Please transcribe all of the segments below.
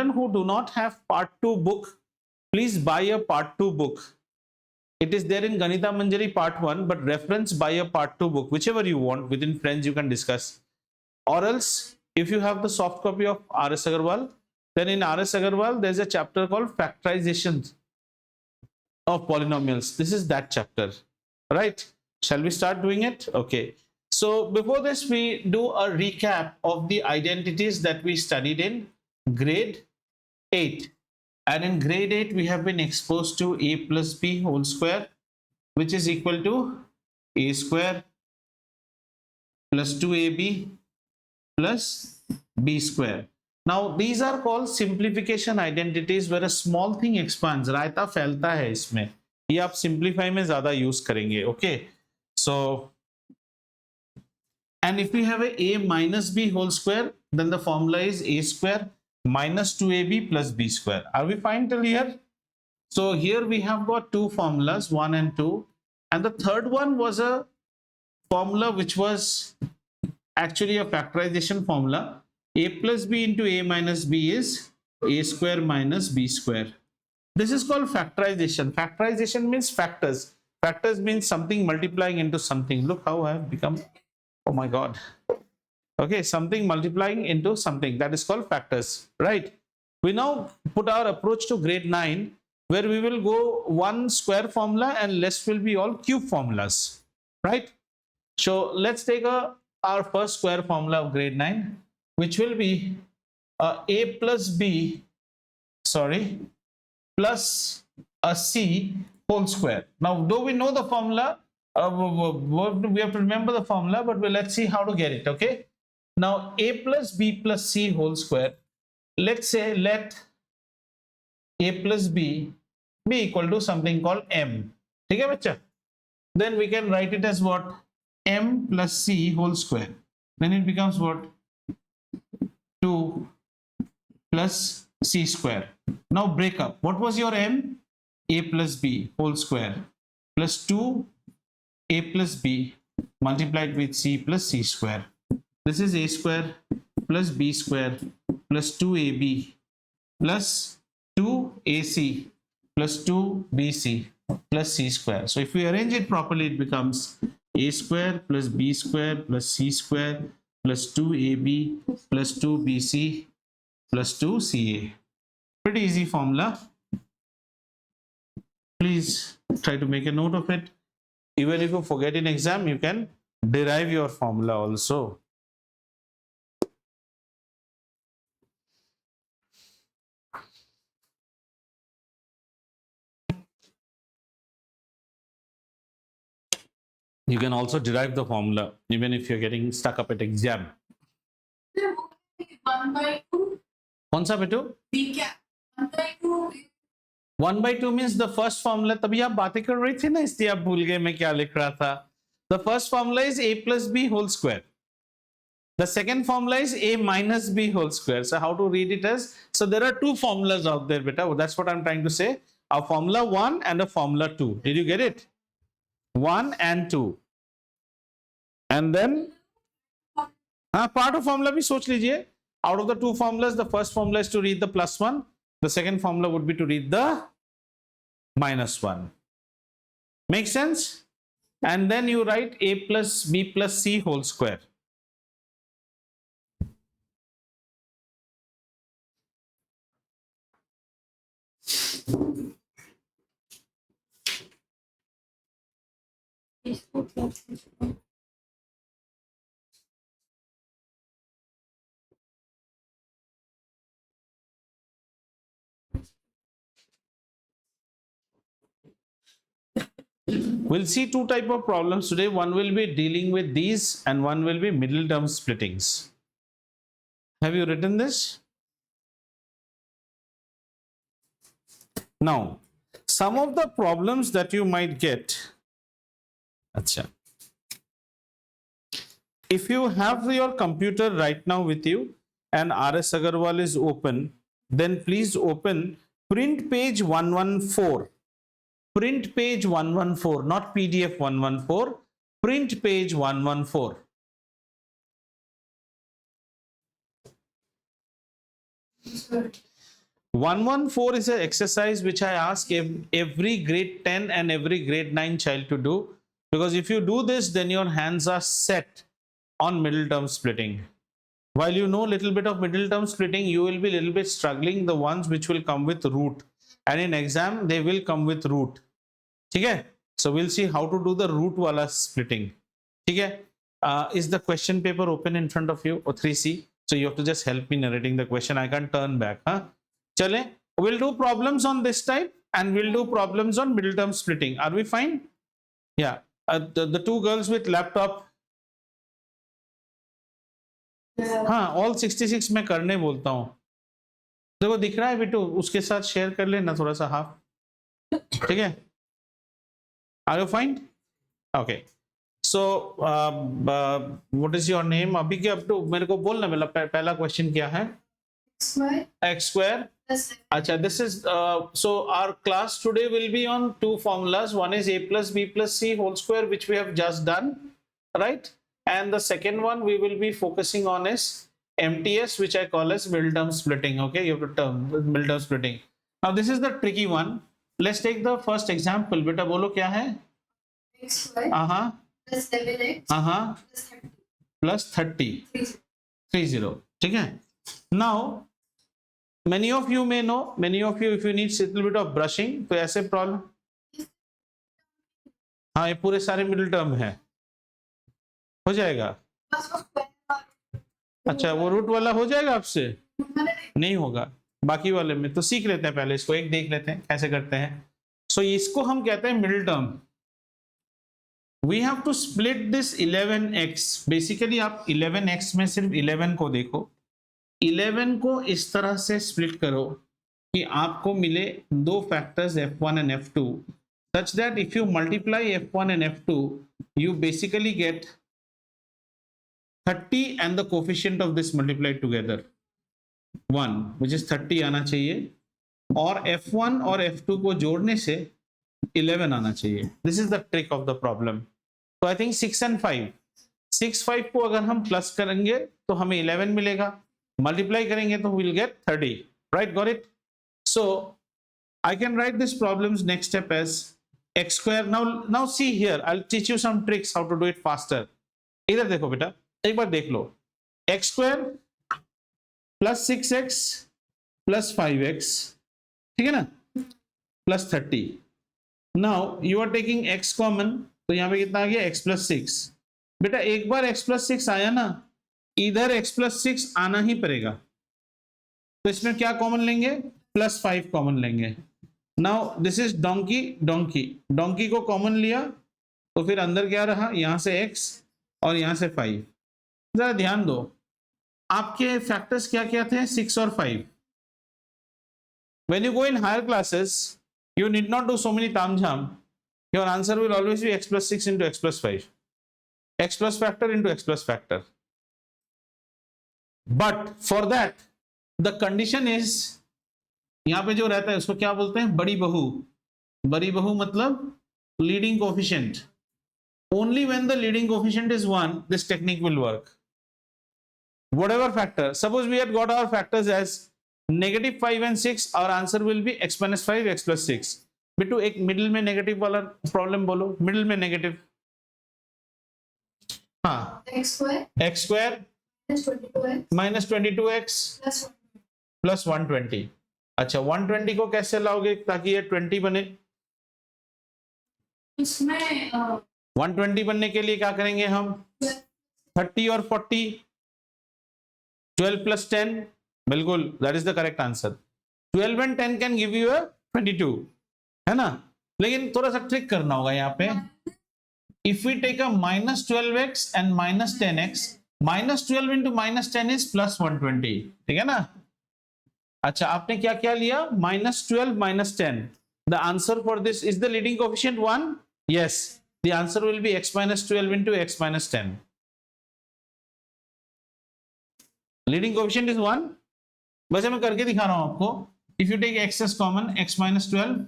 who do not have part 2 book, please buy a part 2 book. It is there in Ganita Manjari part 1, but reference buy a part 2 book, whichever you want. Within friends you can discuss. Or else, if you have the soft copy of R.S. Agarwal, then in R.S. Agarwal there's a chapter called Factorization of Polynomials. This is that chapter, right? Shall we start doing it? Okay. So before this, we do a recap of the identities that we studied in grade 8. And in grade 8, we have been exposed to a plus b whole square, which is equal to a square plus 2ab plus b square. Now, these are called simplification identities where a small thing expands. रायता फैलता है इसमें. ये आप simplify में ज़्यादा use करेंगे. Okay. So, and if we have a minus b whole square, then the formula is a square minus 2ab plus b square. Are we fine till here? So here we have got two formulas, 1 and 2, and the third one was a formula which was actually a factorization formula. A plus b into a minus b is a square minus b square. This is called factorization. Factorization means factors. Factors means something multiplying into something. Look how I have become, oh my god. Okay, something multiplying into something, that is called factors, right? We now put our approach to grade 9, where we will go one square formula and rest will be all cube formulas, right? So let's take our first square formula of grade 9, which will be a plus b, plus a c whole square. Now, though we know the formula, we have to remember the formula, but let's see how to get it, okay? Now, a plus b plus c whole square, let's say let a plus b be equal to something called m. Okay, bacha? Then we can write it as what? M plus c whole square. Then it becomes what? 2 plus c square. Now break up. What was your m? A plus b whole square plus 2 a plus b multiplied with c plus c square. This is a square plus b square plus 2ab plus 2ac plus 2bc plus c square. So if we arrange it properly, it becomes a square plus b square plus c square plus 2ab plus 2bc plus 2ca. Pretty easy formula. Please try to make a note of it. Even if you forget in exam, you can derive your formula also. You can also derive the formula even if you're getting stuck up at exam. 1 by 2. कौन सा बेटो? 1 by 2. 1 by 2 means the first formula. तभी आप बातें कर रही थी ना, इसलिए आप भूल गए मैं क्या लिख रहा था. The first formula is a plus b whole square. The second formula is a minus b whole square. So how to read it as? So there are two formulas out there, beta. That's what I'm trying to say. A formula 1 and a formula 2. Did you get it? 1 and 2. And then part of formula भी सोच लीजिए. Out of the two formulas, the first formula is to read the plus 1. The second formula would be to read the minus 1. Make sense? And then you write a plus b plus c whole square. We'll see two type of problems today. One will be dealing with these and one will be middle term splittings. Have you written this? Now, some of the problems that you might get. Achha. If you have your computer right now with you and R.S. Agarwal is open, then please open print page 114. Print page 114, not PDF 114, print page 114. 114 is an exercise which I ask every grade 10 and every grade 9 child to do, because if you do this, then your hands are set on middle term splitting. While you know little bit of middle term splitting, you will be little bit struggling the ones which will come with root, and in exam they will come with root. Okay, so we'll see how to do the root wala splitting. Okay, is the question paper open in front of you, or 3C? So you have to just help me narrating the question. I can't turn back. Huh? Chale, we'll do problems on this type and we'll do problems on middle term splitting. Are we fine? Yeah. The two girls with laptop. हाँ, all 66 मैं करने बोलता हूँ. देखो दिख रहा है बेटू, उसके साथ शेयर कर लेना थोड़ा सा हाफ. ठीक है? Are you fine? Okay. So what is your name? अभी के अब तो मेरे को बोलना, मतलब पहला क्वेश्चन क्या है? X square. अच्छा, this is so our class today will be on two formulas. One is a plus b plus c whole square, which we have just done, right? And the second one we will be focusing on is MTS, which I call as middle term splitting. Okay, you have to term middle term splitting. Now this is the tricky one. Let's take the first example. बेटा बोलो क्या है? X square plus 7x plus 30 30. ठीक है? Now many of you may know, many of you, if you need little bit of brushing, तो ऐसे problem, हाँ ये पूरे सारे मिडिल टर्म है, हो जाएगा. अच्छा, वो रूट वाला हो जाएगा आपसे? नहीं होगा. बाकी वाले में तो सीख लेते हैं, पहले इसको एक देख लेते हैं कैसे करते हैं. सो इसको हम कहते हैं middle term. We have to split this 11x. Basically आप 11x में सिर्फ 11 को देखो. 11 को इस तरह से स्प्लिट करो कि आपको मिले दो factors f1 and f2, such that if you multiply f1 and f2, you basically get 30 and the coefficient of this multiplied together 1, which is 30 आना चाहिए, और f1 और f2 को जोड़ने से 11 आना चाहिए. This is the trick of the problem. So I think 6 and 5. 6 5 को अगर हम प्लस करेंगे तो हमें 11 मिलेगा, multiply करेंगे तो we'll get 30. Right, got it? So I can write this problem's next step as x square. Now see here, I'll teach you some tricks how to do it faster. इधर देखो बेटा, एक बार देख लो. x square plus 6x plus 5x, ठीक है ना, plus 30. Now you are taking x common, तो यहाँ पे कितना आ गया? x plus 6. बेटा एक बार x plus 6 आया ना, इधर x plus 6 आना ही पड़ेगा. तो इसमें क्या कॉमन लेंगे? plus 5 कॉमन लेंगे. Now this is donkey. Donkey को कॉमन लिया तो फिर अंदर क्या रहा? यहां से x और यहां से 5. जरा ध्यान दो, आपके फैक्टर्स क्या क्या थे? 6 और 5. When you go in higher classes, you need not do so many tamjham. Your answer will always be x plus 6 into x plus 5. X plus factor into x plus factor. But for that, the condition is, यहां पे जो रहता है उसको क्या बोलते हैं? बड़ी बहू. बड़ी बहू मतलब leading coefficient. Only when the leading coefficient is 1, this technique will work. Whatever factor, suppose we had got our factors as negative 5 and 6, our answer will be x minus 5, x plus 6. Bittu एक middle में negative वाला problem बोलो. Middle में negative, हाँ, x square minus 22x plus 120. अच्छा, 120 को कैसे लाओगे ताकि ये 20 बने? इसमें 120 बनने के लिए क्या करेंगे हम? 30 और 40, 12 plus 10. बिल्कुल, that is the correct answer. 12 and 10 can give you a 22, है ना? लेकिन थोड़ा सा ट्रिक करना होगा यहाँ पे. If we take a minus 12x and minus 10x, minus 12 into minus 10 is plus 120. ठीक है ना? अच्छा, आपने क्या क्या लिया? Minus 12 minus 10. The answer for this is the leading coefficient 1. Yes, the answer will be x minus 12 into x minus 10. Leading coefficient is 1. वैसे मैं करके दिखा रहा हूं आपको. If you take x as common, x minus 12,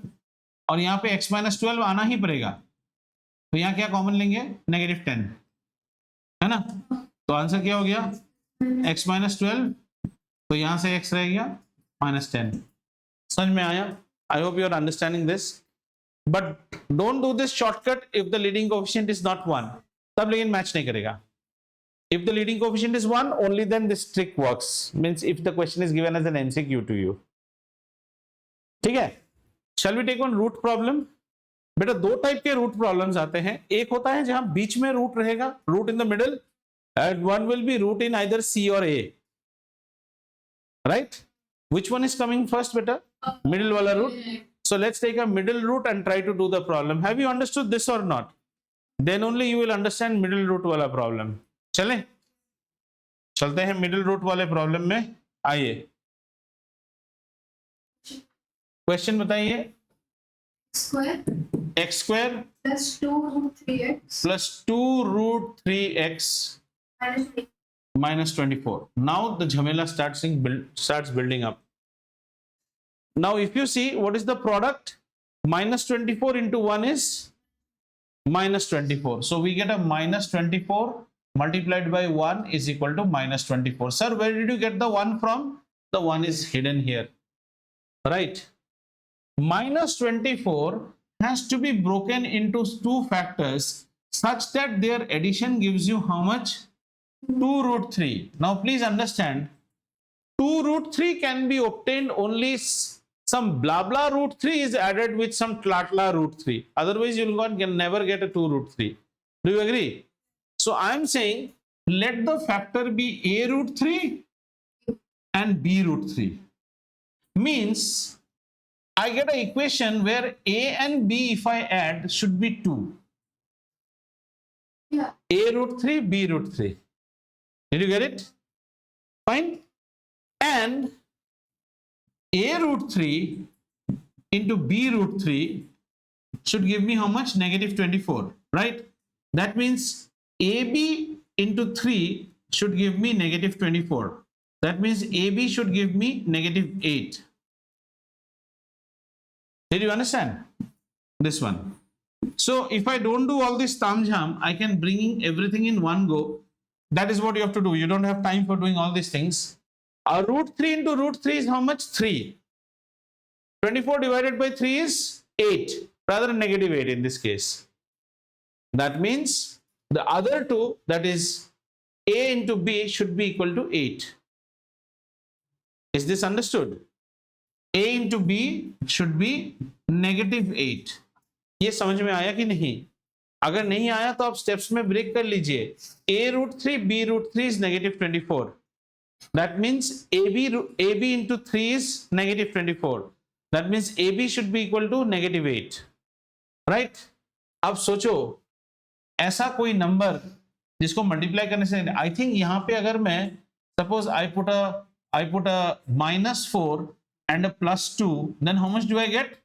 और यहाँ पे x minus 12 आना ही पड़ेगा, तो यहाँ क्या कॉमन लेंगे? नेगेटिव 10, है ना? तो आंसर क्या हो गया? x minus 12, तो यहाँ से x रह गया minus 10. समझ में आया? I hope you are understanding this, but don't do this shortcut if the leading coefficient is not 1, तब लेकिन मैच नहीं करेगा. If the leading coefficient is 1, only then this trick works. Means if the question is given as an MCQ to you. ठीक है? Shall we take one root problem? बेटा दो type के root problems आते हैं. एक होता है जहां बीच में रूट रहेगा, root in the middle, and one will be root in either C or A. Right? Which one is coming first, beta? Middle wala root. So let's take a middle root and try to do the problem. Have you understood this or not? Then only you will understand middle root wala problem. चले चलते हैं middle root वाले problem में. आइए question बताइए. X square plus 2 root 3x minus 24. Now the Jhamela starts building up. Now if you see what is the product, minus 24 into 1 is minus 24. So we get a minus 24 multiplied by 1 is equal to minus 24. Sir, where did you get the 1 from? The 1 is hidden here, right? Minus 24 has to be broken into two factors such that their addition gives you how much? 2 root 3. Now please understand, 2 root 3 can be obtained only some blah blah root 3 is added with some tlatla root 3. Otherwise you will never get a 2 root 3. Do you agree? So I am saying let the factor be a root 3 and b root 3. Means I get an equation where a and b, if I add, should be 2. Yeah. A root 3, b root 3. Did you get it? Fine. And a root 3 into b root 3 should give me how much? Negative 24, right? That means AB into 3 should give me negative 24. That means AB should give me negative 8. Did you understand this one? So if I don't do all this tamjam, I can bring everything in one go. That is what you have to do. You don't have time for doing all these things. Our root 3 into root 3 is how much? 3. 24 divided by 3 is 8. Rather negative 8 in this case. That means the other two, that is a into b, should be equal to 8. Is this understood? A into b should be negative 8. ये समझ में आया कि नहीं? अगर नहीं आया तो आप स्टेप्स में ब्रेक कर लीजिए. a root 3, b root 3 is negative 24. That means ab into 3 is negative 24. That means ab should be equal to negative 8. Right? अब सोचो ऐसा कोई नंबर जिसको मल्टीप्लाई करने से, आई थिंक यहां पे अगर मैं suppose I put a -4 and a +2, then how much do I get?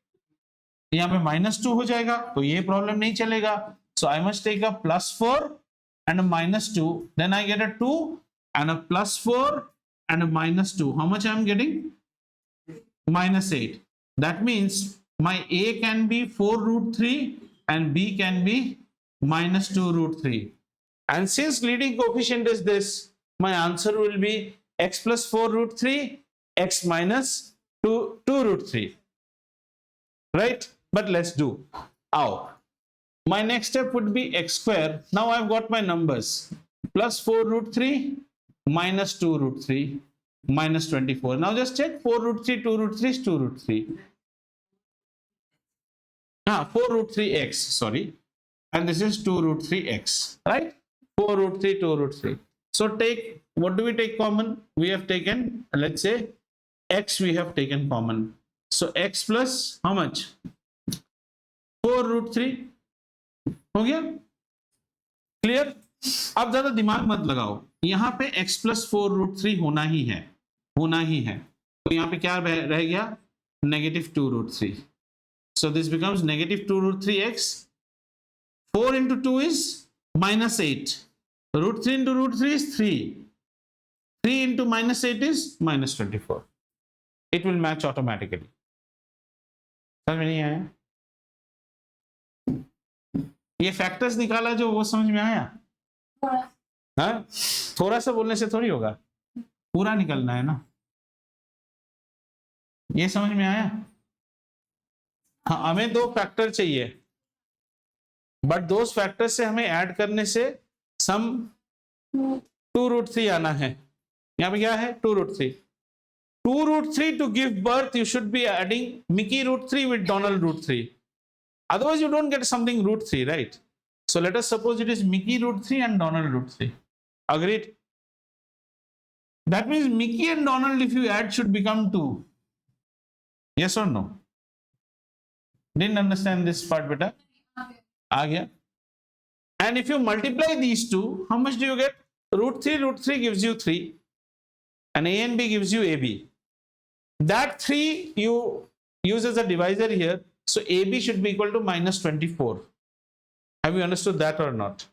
यहां पे -2 हो जाएगा, तो ये प्रॉब्लम नहीं चलेगा. So I must take a +4 and a -2, then I get a 2 and a +4 and a -2. How much I am getting? -8. That means my a can be 4 root 3 and b can be minus 2 root 3. And since leading coefficient is this, my answer will be x plus 4 root 3, x minus 2 root 3. Right? But let's do. My next step would be x square. Now I've got my numbers. Plus 4 root 3, minus 2 root 3, minus 24. Now just check 4 root 3, 2 root 3 is 2 root 3. 4 root 3x, sorry. And this is 2 root 3x, right? 4 root 3, 2 root 3. So take, what do we take common? We have taken, let's say, x we have taken common. So x plus how much? 4 root 3. हो गया? Clear? अब ज्यादा दिमाग मत लगाओ. यहाँ पे x plus 4 root 3 होना ही है. तो यहाँ पे क्या रह गया? Negative 2 root 3. So this becomes negative 2 root 3x. 4 into 2 is minus 8. Root 3 into root 3 is 3. 3 into minus 8 is minus 24. It will match automatically. समझ में नहीं आया? ये फैक्टर्स निकाला जो, वो समझ में आया? हाँ, थोड़ा सा बोलने से थोड़ी होगा, पूरा निकलना है ना. ये समझ में आया? हाँ, हमें दो फैक्टर चाहिए, बट दोज फैक्टर से हमें ऐड करने से सम 2√3 आना है। यहाँ पे क्या है? 2√3। 2√3 to give birth, you should be adding Mickey √3 with Donald √3. Otherwise, you don't get something √3, right? So let us suppose it is Mickey √3 and Donald √3. Agreed? That means Mickey and Donald, if you add, should become 2. Yes or no? Didn't understand this part, beta? आ गया. And if you multiply these two, how much do you get? √3 gives you 3, and a and b gives you ab. That 3 you use as a divisor here, so ab should be equal to -24. Have you understood that or not?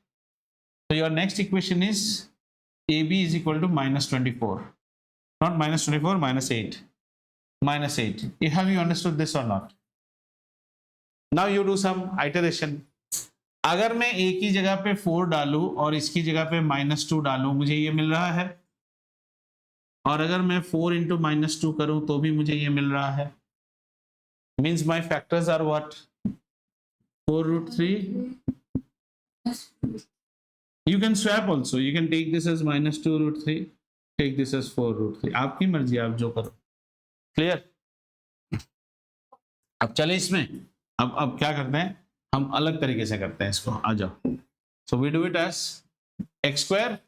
So your next equation is ab is equal to -24, not -24, -8. -8. Have you understood this or not? Now you do some iteration. अगर मैं a की जगह पे 4 डालूं और इसकी जगह पे -2 डालूं, मुझे ये मिल रहा है। और अगर मैं 4 into -2 करूं तो भी मुझे ये मिल रहा है। Means my factors are what? 4√3. You can swap also. You can take this as -2√3, take this as 4√3. आपकी मर्जी, आप जो करो। क्लियर? अब चले इसमें। अब क्या करते हैं? हम अलग तरीके से करते हैं इसको। आ जाओ। So we do it as x square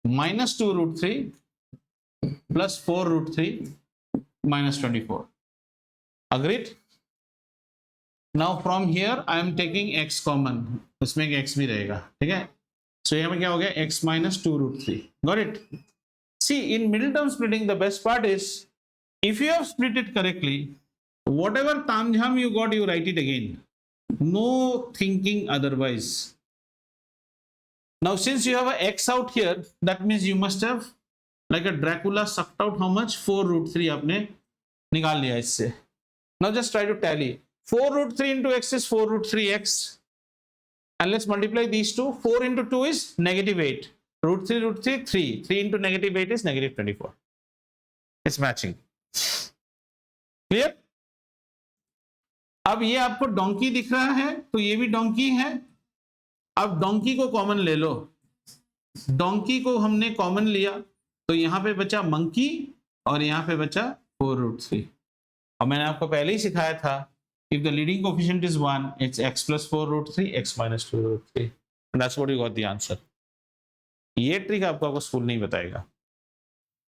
-2√3 plus 4√3 -24. Agreed? Now from here I am taking x common. इसमें एक x भी रहेगा, ठीक है? So यहाँ में क्या हो गया? x minus 2√3. Got it? See, in middle term splitting, the best part is if you have split it correctly, whatever tamjham you got, you write it again. No thinking otherwise. Now since you have a x out here, that means you must have like a Dracula sucked out how much? 4√3 आपने निकाल लिया इससे. Now just try to tally. 4√3 into x is 4√3x, and let's multiply these two. 4 into 2 is -8. √3 3. 3 into -8 is -24. It's matching. Clear? अब ये आपको donkey दिख रहा है, तो ये भी डोंकी है। अब डोंकी को कॉमन ले लो। डोंकी को हमने कॉमन लिया, तो यहां पे बचा मंकी और यहां पे बचा 4√3। और मैंने आपको पहले ही सिखाया था, if the leading coefficient is 1, it's x plus 4√3, x minus 2√3. And that's what you got the answer. ये ट्रिक आपको स्कूल नहीं बताएगा,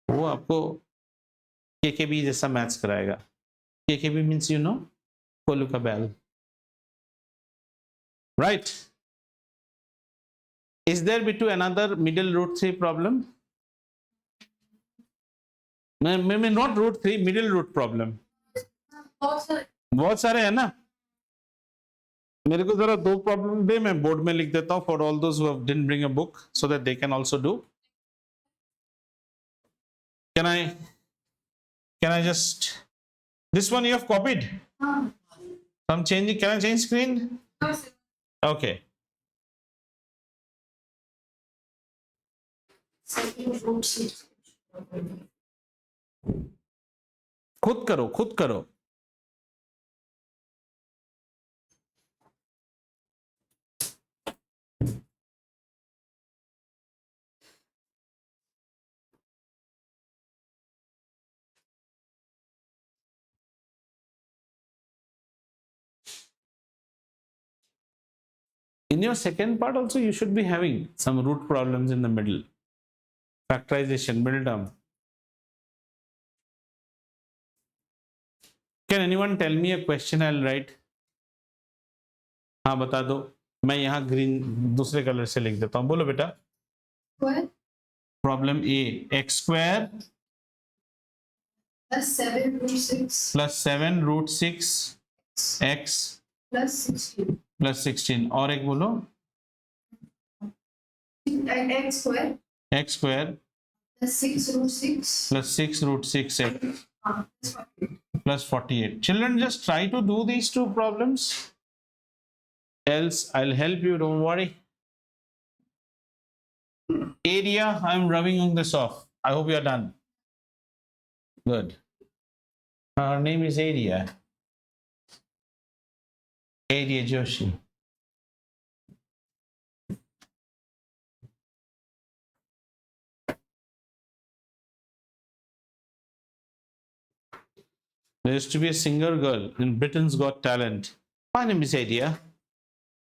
वो आपको केकेबी जैसा मैथ्स कराएगा। KKB means you know Coluca bell. Right? Is there Bitu another middle √3 problem? Maybe not √3, middle root problem. बहुत सारे हैं ना। मेरे को जरा 2 प्रॉब्लम दे, मैं बोर्ड में लिख देता हूँ for all those who didn't bring a book, so that they can also do. Can I just, this one you have copied? I'm changing. Can I change screen? Okay. खुद करो। In your second part also, you should be having some root problems in the middle. Factorization, middle term. Can anyone tell me a question? I'll write. हाँ बता दो, मैं यहाँ green दूसरे colour से लिख देता हूँ। बोलो बेटा। प्रॉब्लम ए, x square plus 7√6 plus 7√6 x plus 16 plus 16, और एक बोलो। x square plus 6√6 plus 6√6 x plus 48. Children, just try to do these two problems, else I'll help you, don't worry. Area, I'm rubbing this off. I hope you're done. Good. Her name is Adia. Adia Joshi. There used to be a singer girl in Britain's Got Talent. My name is Adia.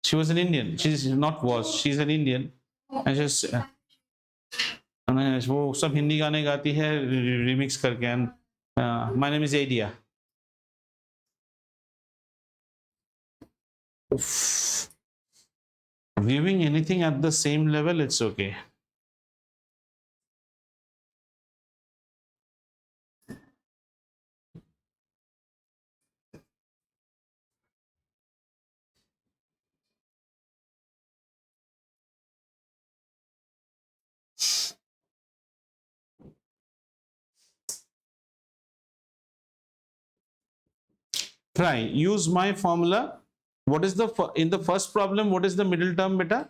She was an Indian. She's not was. She's an Indian. And just वो सब हिंदी गाने गाती है remix करके. And my name is Adia. Viewing anything at the same level, it's okay. Try. Use my formula. What is the in the first problem? What is the middle term, beta?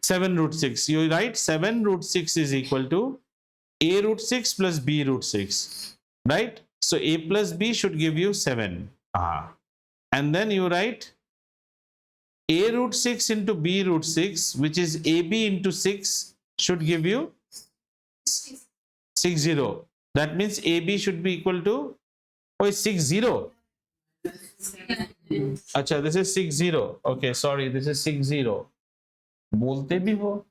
7 root 6. You write 7 root 6 is equal to a root 6 plus b root 6. Right? So a plus b should give you 7. And then you write a root 6 into b root 6, which is ab into 6, should give you 60. That means AB should be equal to 60. अच्छा, this is 60. Okay, sorry, this is 60. बोलते भी हो.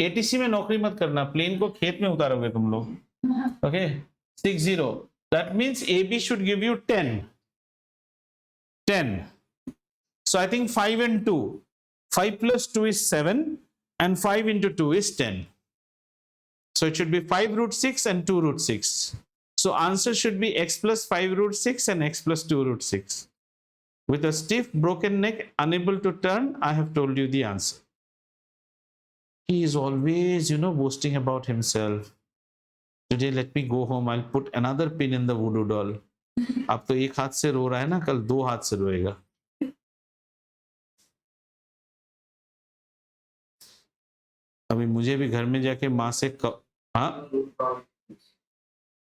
ATC में नौकरी मत करना, plane को खेत में उतारोगे तुम लोग. Okay, 60. That means AB should give you 10. 10. So I think 5 and 2. 5 plus 2 is 7 and 5 into 2 is 10. So it should be 5 root 6 and 2 root 6. So answer should be x plus 5 root 6 and x plus 2 root 6. With a stiff broken neck, unable to turn, I have told you the answer. He is always, boasting about himself. Today, let me go home. I'll put another pin in the voodoo doll. अब तो एक हाथ से रो रहा है ना, कल 2 हाथ से रोएगा. अभी मुझे भी घर में जाके माँ से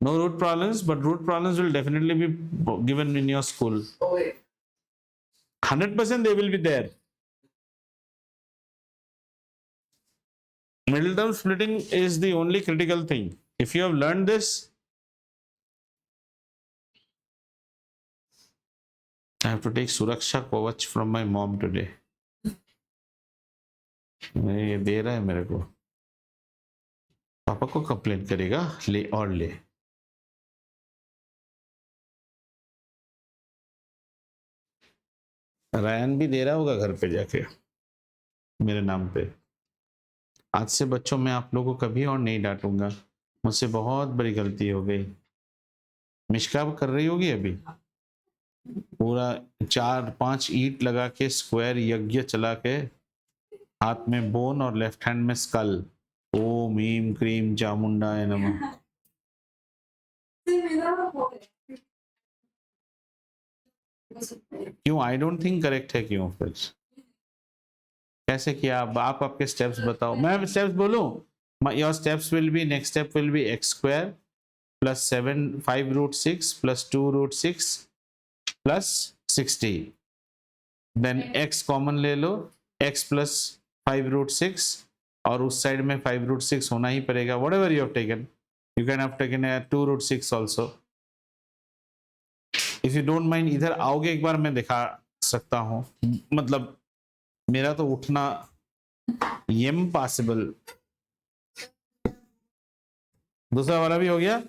no root problems, but root problems will definitely be given in your school. 100% they will be there. Middle term splitting is the only critical thing. If you have learned this, I have to take Suraksha Kavach from my mom today. ये दे रहा है मेरे को. पापा को complain करेगा, ले और ले. रायन भी दे रहा होगा घर पे जाके मेरे नाम पे. आज से बच्चों में आप लोगों को कभी और नहीं डांटूंगा. मुझसे बहुत बड़ी गलती हो गई. मिशका कर रही होगी अभी. पूरा 4-5 ईंट लगा के स्क्वायर यज्ञ चला के, हाथ में बोन और लेफ्ट हैंड में स्कल. ओम ह्रीम क्रीम चामुंडाय नमः. क्यों? आई डोंट थिंक करेक्ट है. क्यों फिर कैसे किया? आप आपके स्टेप्स बताओ. मैं स्टेप्स बोलूं? Your steps will be, next step will be x square plus 5 root 6 plus 2 root 6 plus 60. Then x common ले लो, x प्लस 5 रूट 6, और उस साइड में 5 रूट 6 होना ही पड़ेगा. Whatever you have taken, you can have taken 2 root 6 also. If you don't mind, इधर आओगे एक बार, मैं दिखा सकता हूँ. मतलब मेरा तो उठना इम्पॉसिबल. दूसरा वाला भी हो गया.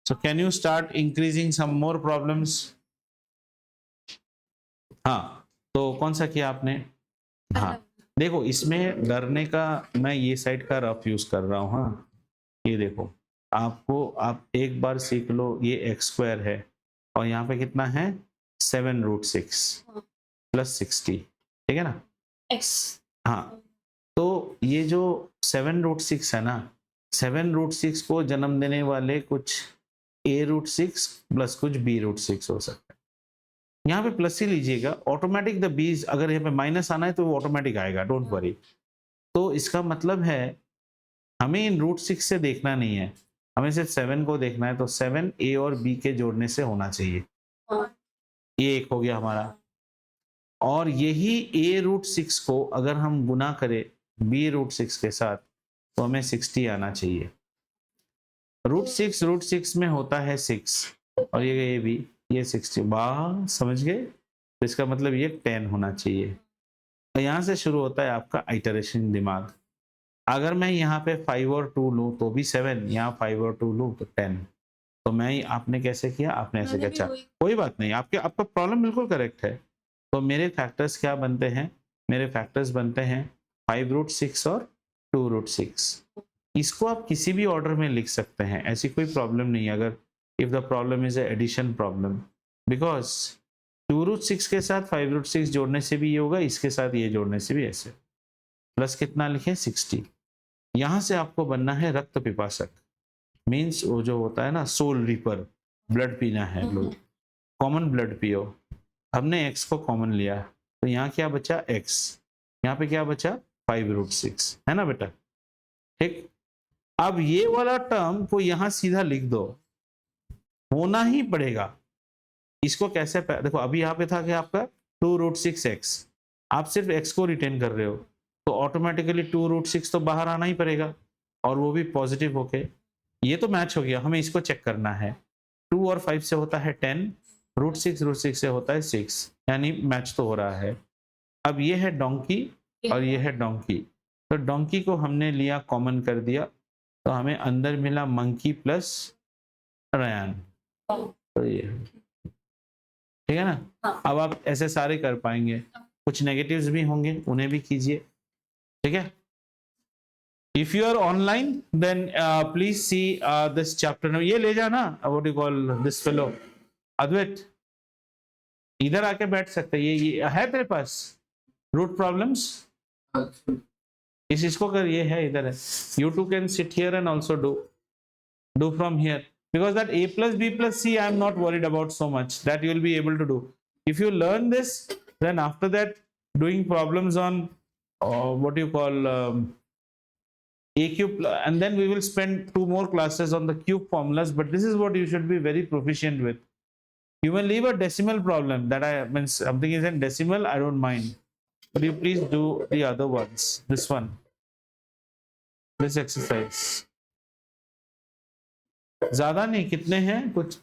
So can you start increasing some more problems? हाँ, तो कौन सा किया आपने? हाँ, देखो इसमें डरने का, मैं ये साइड का रफ यूज कर रहा हूँ. हाँ, ये देखो, आप एक बार सीख लो. ये x स्क्वायर है और यहाँ पे कितना है? 7 रूट 6 प्लस 60. ठीक है ना? x. हाँ, तो ये जो 7 रूट 6 है ना, 7 रूट 6 को जन्म देने वाले कुछ a रूट 6 प्लस कुछ b रूट 6 हो सकता है. यहाँ पे प्लस ही लीजिएगा. ऑटोमेटिक द बीज, अगर यहाँ पे माइनस आना है तो वो ऑटोमेटिक आएगा, डोंट वरी. तो इसका मतलब है हमें इन रूट 6 से देखना नहीं है, हमें सिर्फ 7 को देखना है, तो 7 ए और बी के जोड़ने से होना चाहिए। ये एक हो गया हमारा, और यही a रूट 6 को अगर हम गुना करें b रूट 6 के साथ तो हमें 60 आना चाहिए। रूट 6 में होता है 6 और ये भी ये 60, वाह समझ गए। तो इसका मतलब ये 10 होना चाहिए। तो यहाँ से शुरू होता है आपका आइटरेशन दिमाग। अगर मैं यहाँ पे 5 और 2 लूँ तो भी 7, यहाँ 5 और 2 लूँ तो 10। तो मैं आपने कैसे किया, आपने ऐसे किया। अच्छा कोई बात नहीं, आपका प्रॉब्लम बिल्कुल करेक्ट है। तो मेरे फैक्टर्स क्या बनते हैं, मेरे फैक्टर्स बनते हैं 5 रूट 6 और 2 रूट 6। इसको आप किसी भी ऑर्डर में लिख सकते हैं, ऐसी कोई प्रॉब्लम नहीं है। अगर if the problem is addition problem, because 2 root 6 के साथ 5 रूट 6 जोड़ने से भी ये होगा, इसके साथ ये जोड़ने से भी ऐसे। प्लस कितना लिखे 60। यहां से आपको बनना है रक्त पिपासक, मीन्स वो जो होता है ना सोल रीपर, ब्लड पीना है लोग, कॉमन ब्लड पियो। हमने x को कॉमन लिया तो यहाँ क्या बचा x, यहाँ पे क्या बचा 5 रूट 6, है ना बेटा। ठीक, अब ये वाला टर्म को यहाँ सीधा लिख दो, होना ही पड़ेगा। इसको कैसे देखो, अभी यहाँ पे था कि आपका 2 रूट 6x, आप सिर्फ x को रिटेन कर रहे हो तो ऑटोमेटिकली 2 रूट 6 तो बाहर आना ही पड़ेगा, और वो भी पॉजिटिव होके। ये तो मैच हो गया, हमें इसको चेक करना है। 2 और 5 से होता है 10, रूट 6 से होता है 6, यानी मैच तो हो रहा है। अब ये है डोंकी और ये है डोंकी, तो डोंकी को हमने लिया कॉमन कर दिया, तो हमें अंदर मिला मंकी प्लस रयान। तो ये ठीक है ना। हाँ। अब आप ऐसे सारे कर पाएंगे, कुछ नेगेटिव्स भी होंगे उन्हें भी कीजिए, ठीक है। If you are online, then please see this chapter. Now, ये ले जाना, what do you call this fellow, अद्वैत, इधर आके बैठ सकते हैं। ये है तेरे पास रूट प्रॉब्लम्स, इसको कर, ये है इधर है। You two can sit here and also do from here, because that a plus b plus c I am not worried about so much, that you will be able to do. If you learn this, then after that doing problems on what do you call a cube, and then we will spend 2 more classes on the cube formulas, but this is what you should be very proficient with. You may leave a decimal problem, that I mean something is in decimal, I don't mind, but you please do the other ones. This one, this exercise ज्यादा नहीं, कितने हैं, कुछ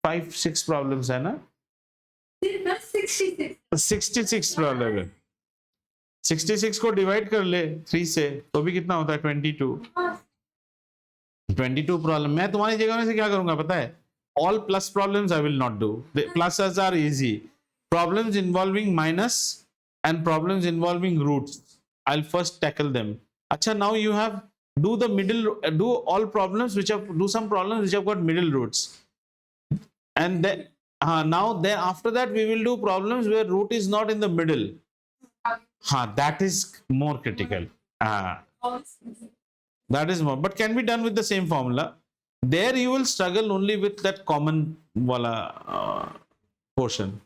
5-6 problems है ना, 66 problem है। 66 को divide कर ले 3 से तो भी कितना होता है 22 प्रॉब्लम। मैं तुम्हारी जगह में से क्या करूंगा पता है, all plus problems I will not do. The pluses are easy. Problems involving minus and problems involving roots, I'll first tackle them. Acha, now you have do the middle, do all problems which have, do some problems which have got middle roots, and then now then after that we will do problems where root is not in the middle. That is more critical. That is more, but can be done with the same formula. There you will struggle only with that common wala portion.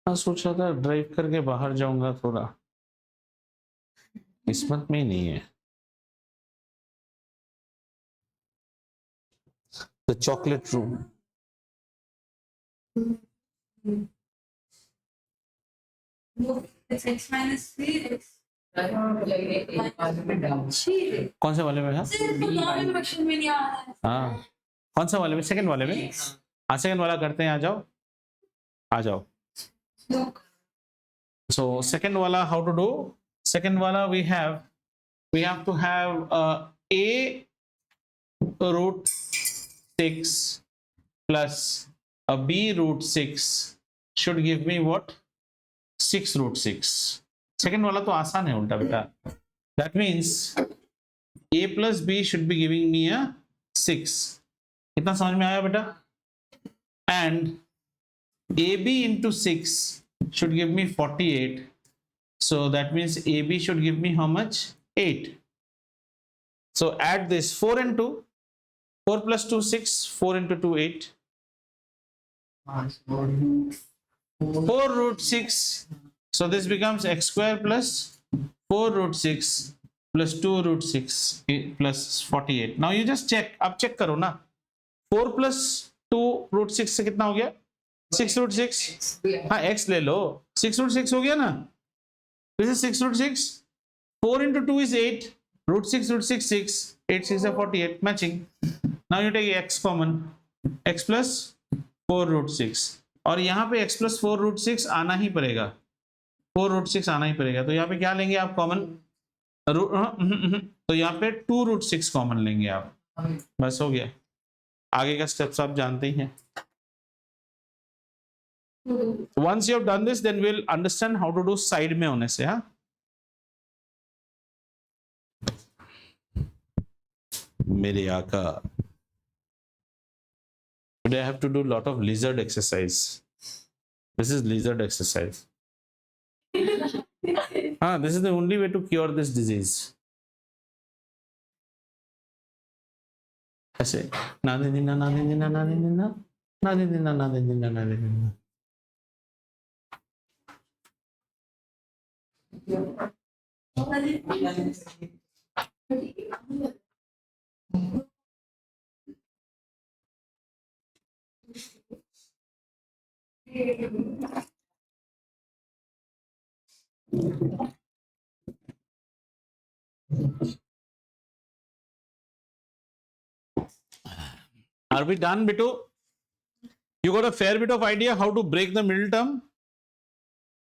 मैं सोच रहा था drive करके बाहर जाऊंगा, थोड़ा किस्मत में ही नहीं है। The chocolate room. It's x minus 3x. कौन से वाले में है? हाँ, कौन सा वाले में? सेकंड वाले में। हाँ, सेकंड वाला करते हैं, आ जाओ आ जाओ। So second wala, how to do? Second wala, we have to have a root 6 plus a b root 6 should give me what? 6 root 6. Second वाला तो आसान है उल्टा बेटा. That means a plus b should be giving me a 6. इतना समझ में आया बेटा? And ab into 6 should give me 48. So that means ab should give me how much? 8. So add this 4 and 2. 4 plus 2 6. 4 into 2 8. 4 root 6. So this becomes x square plus 4 root 6 plus 2 root 6 plus 48. Now you just check. अब check करो ना. 4 plus 2 root 6 से कितना हो गया? 6 root 6. हाँ x ले लो. 6 root 6 हो गया ना? This is 6 root 6. 4 into 2 is 8. Root 6 root 6 6. 8 6 are 48. Matching. Now you take x common. X plus 4 root 6. और यहाँ पे x plus 4 root 6 आना ही पड़ेगा. 4 root 6 आना ही पड़ेगा. तो यहाँ पे क्या लेंगे आप कॉमन? तो यहाँ पे 2 root 6 कॉमन लेंगे आप. बस हो गया. आगे का स्टेप्स आप जानते ही हैं. Once you have done this, then we'll understand how to do side में होने से. हाँ मेरे आका. Today I have to do a lot of lizard exercise. This is lizard exercise. This is the only way to cure this disease. ऐसे ना दे देना ना दे देना ना दे देना ना दे देना ना दे देना ना दे देना. Are we done, Bitu? You got a fair bit of idea how to break the middle term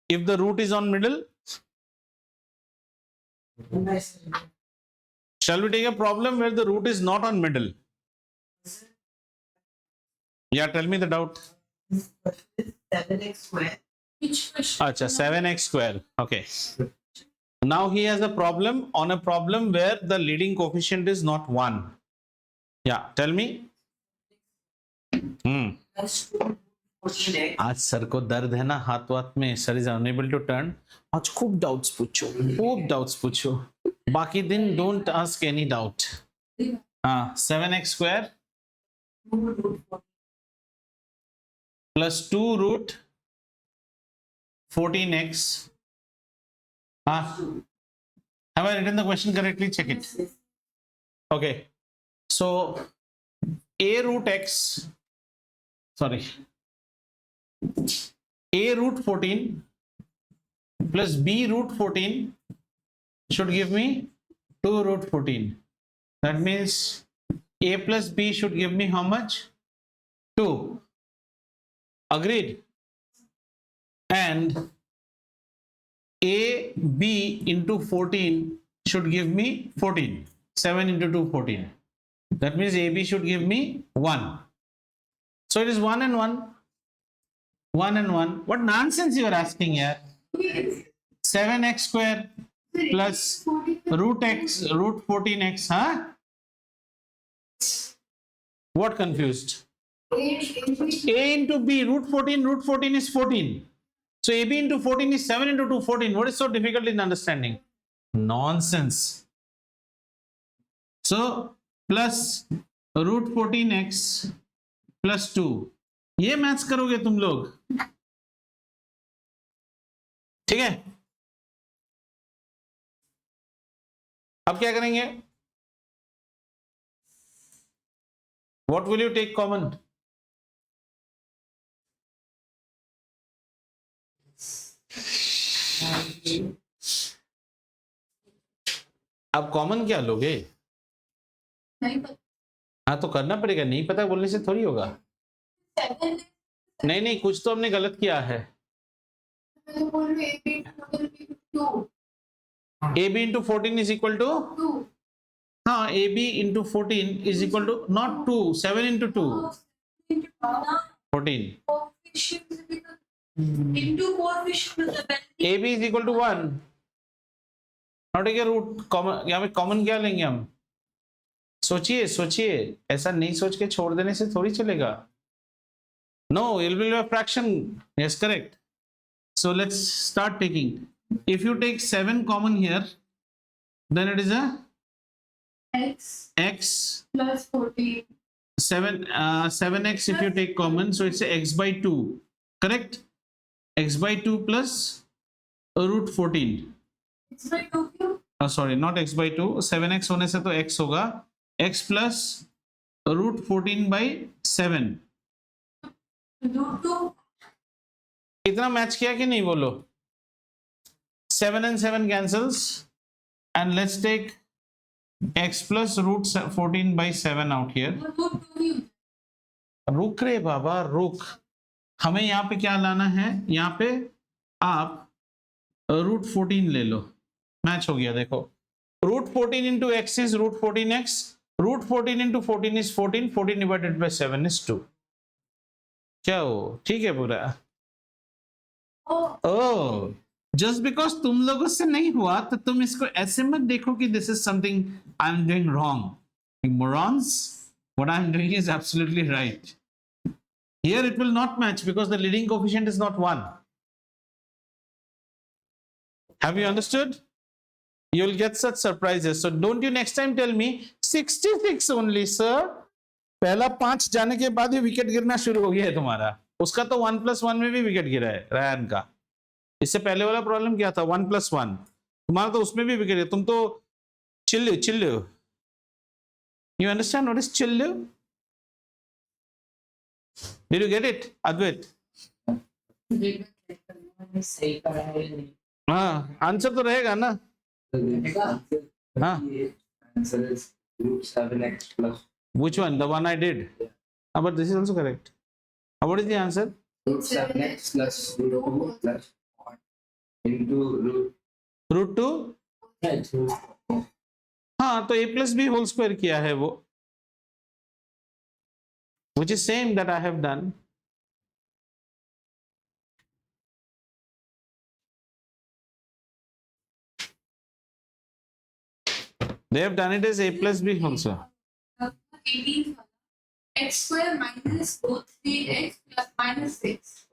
if the root is on middle? Shall we take a problem where the root is not on middle? Yeah, tell me the doubt. 7x square. Which question? Acha, 7x square. Okay. Now he has a problem on a problem where the leading coefficient is not 1. Yeah, tell me. आज sir को दर्द है ना हाथ वाथ में. Sir is unable to turn. आज खूब डाउट्स पूछो. खूब डाउट्स पूछो. बाकी दिन डोंट आस्क एनी डाउट. हाँ 7x square plus 2 root 14x. Have I written the question correctly? Check it. Okay. So a root x, sorry, a root 14 plus b root 14 should give me 2 root 14. That means a plus b should give me how much? 2. Agreed? And a b into 14 should give me 14. 7 into 2 14. That means AB should give me 1. So it is 1 and 1. 1 and 1. What nonsense you are asking here? 7x square plus root x, root 14x, huh? What confused? A into B, root 14 is 14. So AB into 14 is 7 into 2, 14. What is so difficult in understanding? Nonsense. So plus root 14x plus 2. ये maths करोगे तुम लोग. ठीक है. अब क्या करेंगे? What will you take common? अब कॉमन क्या लोगे? नहीं पता. हाँ तो करना पड़ेगा. नहीं पता बोलने से थोड़ी होगा. 7. नहीं कुछ तो हमने गलत किया है. मैं तो बोल रही हूँ 2. AB into 14 is equal to 2. हाँ AB into 14 is equal to not 2, 7 into 2. 14. Coefficients into coefficient with the penalty. AB is equal to 1. now take a root common, यहाँ पे कॉमन क्या लेंगे हम? सोचिए सोचिए, ऐसा नहीं सोच के छोड़ देने से थोड़ी चलेगा. No, it will be a fraction. Yes, correct. So let's start taking. If you take 7 common here, then it is a X x plus 14. 7x if you take common, so it's a x by 2, correct? X by 2 plus root 14. X by 2 cube. Sorry, not x by 2. 7x होने से तो x होगा x plus root 14 by 7. Root 2. इतना match किया कि नहीं बोलो? 7 and 7 cancels, and let's take x plus root 14 by 7 out here. Root 2 ही. रुक रे बाबा रुक, हमें यहाँ पे क्या लाना है? यहाँ पे आप रूट 14 ले लो, मैच हो गया. देखो root 14 into x is root 14x, root 14 into 14 is 14, 14 divided by 7 is 2. क्या हो? ठीक है पूरा. ओह, जस्ट बिकॉज तुम लोगों से नहीं हुआ तो तुम इसको ऐसे मत देखो कि this is something I am doing wrong. Morons, what I am doing is absolutely right. Here it will not match because the leading coefficient is not 1. Have you understood? You will get such surprises. So don't you next time tell me 66 only, sir. पहला 5 जाने के बाद ही wicket गिरना शुरू हो गया है तुम्हारा. उसका तो 1+1 में भी विकेट गिरा है रायन का. इससे पहले वाला प्रॉब्लम क्या था? 1+1. तुम्हारा तो उसमें भी विकेट है. तुम तो चिल्लो. You understand what is चिल्लो? Did you get it, Advait? सही करा है नहीं. हाँ, आंसर तो रहेगा ना. हाँ. Answer is root 7x plus Which one? The one I did. But this is also correct. What is the answer? root 7x plus root 2 plus 1 into Root 2. हाँ, तो a plus b whole square किया है वो. Which is same that I have done. They have done it as a plus b also. 18 x square minus 3x plus minus 6.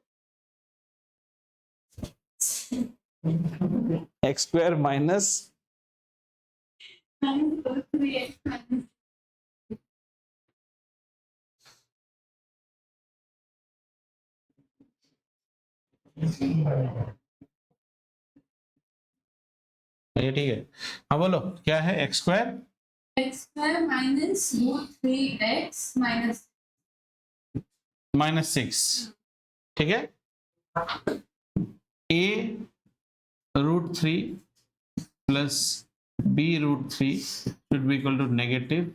X square minus Minus 3x minus. ये ठीक है. हाँ बोलो क्या है? x square minus root 3x minus 6. ठीक है. a root 3 plus b root 3 should be equal to negative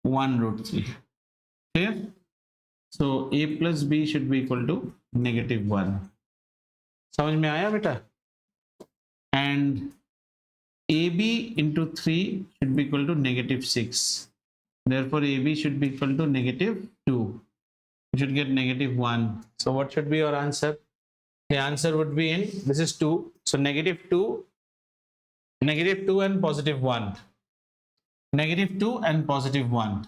-1 root 3. Clear? So a plus b should be equal to -1. समझ में आया बेटा? And ab into 3 should be equal to -6. Therefore ab should be equal to -2. You should get -1. So what should be your answer? The answer would be in, this is 2, so -2 and +1. -2 and +1.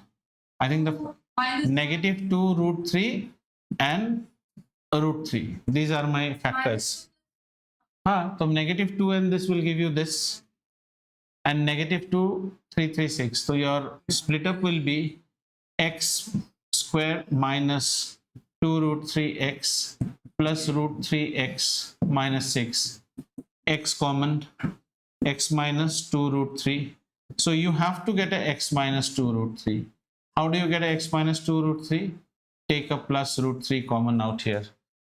I think the minus -2 root 3 and root 3. These are my factors. हाँ, तो -2 and this will give you this, and -2 336. So your split up will be x square minus 2 root 3x plus root 3x minus 6. X common, x minus 2 root 3. So you have to get a x minus 2 root 3. How do you get a x minus 2 root 3? Take a plus root 3 common out here.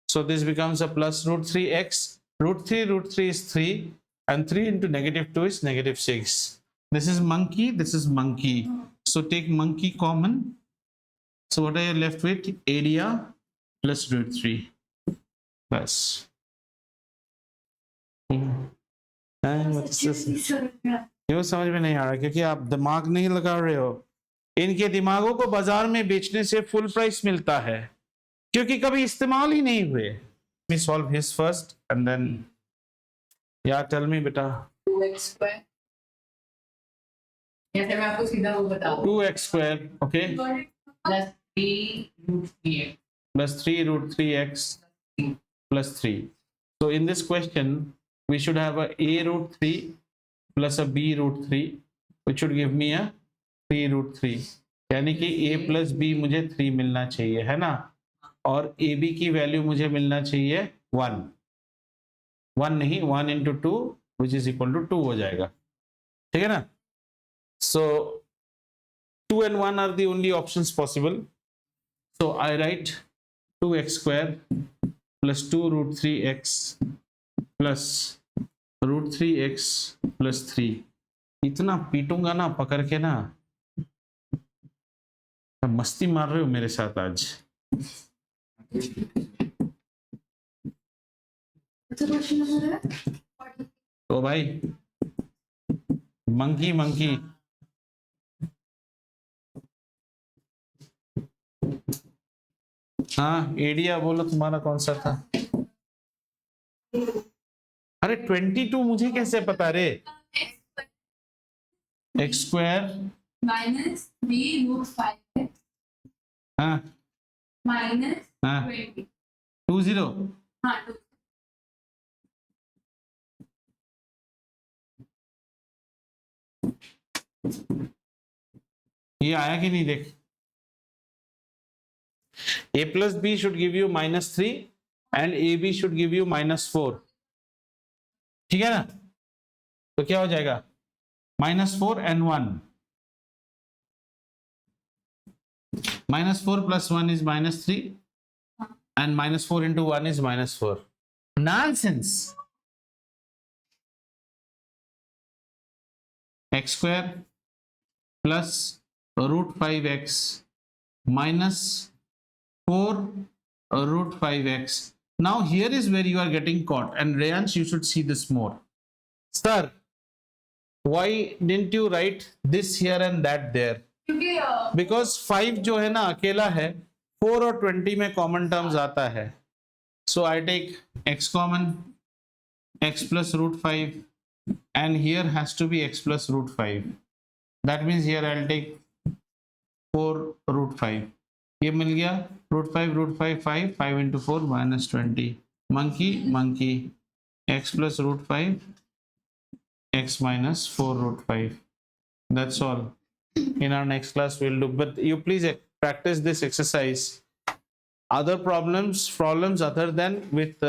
So this becomes a plus root 3x. Root 3 is 3, and 3 into -2 is -6. This is monkey, this is monkey. So take monkey common. So what are you left with? Area plus root 3. Plus. And what's this? क्यों समझ में नहीं आ रहा? क्योंकि आप दिमाग नहीं लगा रहे हो। इनके दिमागों को बाजार में बेचने से फुल प्राइस मिलता है, क्योंकि कभी इस्तेमाल ही नहीं हुए। Me solve his first and then yeah tell me बेटा। 2x square या फिर मैं आपको सीधा वो बता दूं 2x square, okay, Got it? Plus 3 root 3x plus 3 root 3x plus 3. So in this question, we should have a root 3 plus a b root 3, which should give me a 3 root 3. यानी कि a plus b मुझे 3 मिलना चाहिए, है ना? और ab की value मुझे मिलना चाहिए 1. 1 नहीं, 1 into 2 which is equal to 2 हो जाएगा, ठीक है ना? So 2 and 1 are the only options possible. So I write 2x square plus 2 root 3x plus root 3x plus 3. इतना पीटूंगा ना पकड़ के ना, मस्ती मार रहे हो मेरे साथ आज। What's the question number है? तो भाई मंकी मंकी हाँ, एडिया बोलो तुम्हारा कौन सा था? अरे 22 मुझे कैसे पता रे? x स्क्वायर minus 3 root 5 हाँ minus हाँ 20. 20 हाँ 2. ये आया कि नहीं देख। a plus b should give you -3 and ab should give you -4, ठीक है ना? तो क्या हो जाएगा? -4 and 1. -4 plus 1 is -3 and -4 into 1 is -4. Nonsense. X square plus root 5x minus 4 root 5x. Now here is where you are getting caught, and Rayansh, you should see this more. Sir, why didn't you write this here and that there? क्योंकि Because 5 जो है ना अकेला है, 4 और 20 में common terms आता है. So I take x common, x plus root 5, and here has to be x plus root 5. That means here I'll take 4 root 5. ये मिल गया root 5 5 into 4 minus 20. Monkey x plus root 5 x minus 4 root 5. That's all. In our next class we'll do, but you please practice this exercise. Other problems other than with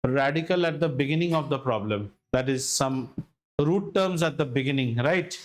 radical at the beginning of the problem, that is some root terms at the beginning, right?